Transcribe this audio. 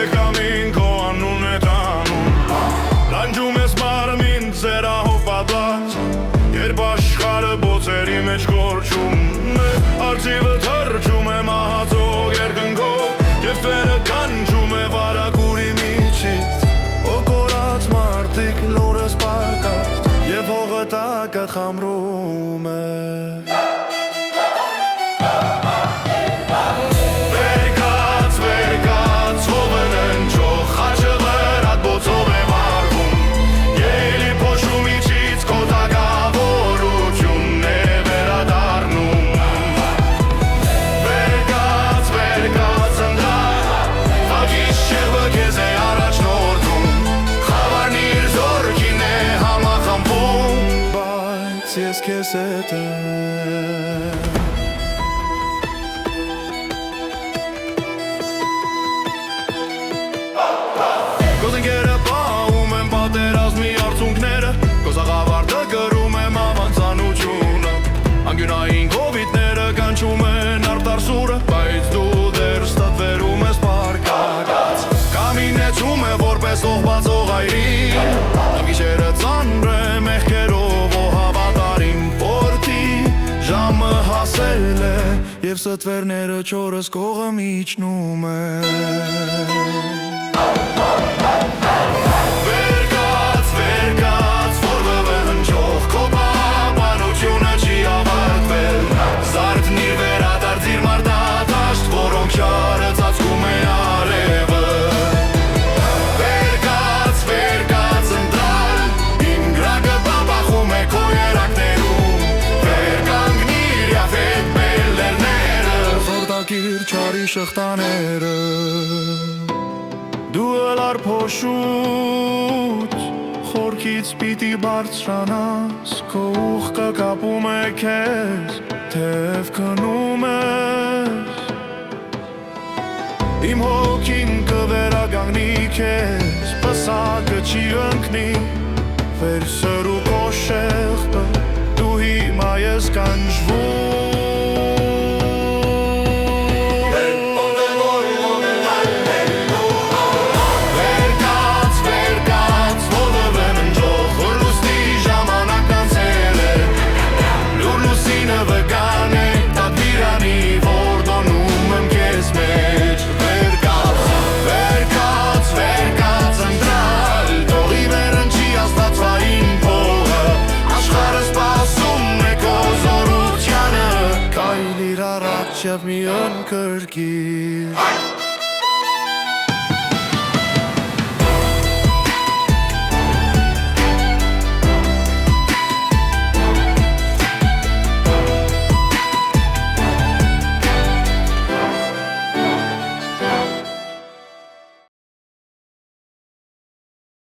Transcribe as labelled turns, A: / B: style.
A: Cammin քո անուն է տանում Լանջում ես մարմին ձերահով պատված Երբ աշխարհը բոցերի մեջ գործում է Արծիվը թրջում է մահացող երկնքով Եվ վերը կանչում է վարագուրի միջից Օկորած մարդիկ լորս պակած Եվ հողը տակը խամրում է Ես քեզ հետ եմ Գոզենգերը պահում են պատերազմի արցունքները Գոզաղավարտը գրում եմ ավանցանությունը Անգյունային կովիտները կանչում են արտարսուրը Բայց դու դեր ստատվերում ես պարկակած Կամինեցում է որպես ողբացող այրին Գիշերը ծանր է մեղքերով Եվ ստվերները չորս կողը միջնում են Վերկաց, որը վնջող Քո պահպանությունը չի ավարտվել Զարդնիր վերադարձիր մարդատաշտ Որոնք շարը ծածկում է արևը Վերկաց ընտրալ Իմ գրակը պապախում է քո երակներում Վերկանգնիր Յաֆետ Կիր չարի շղթաները Դու ըլար փոշուց Խորքից պիտի բարձրանաս Քո ուղկը կապում է քեզ Թև քնում ես Իմ հոգին կվերագաղնի քեզ Պսակը չի ընկնի Վերսր ու կոշեղտը Դու հիմա ես կանչվում Եվ մի ընկրկի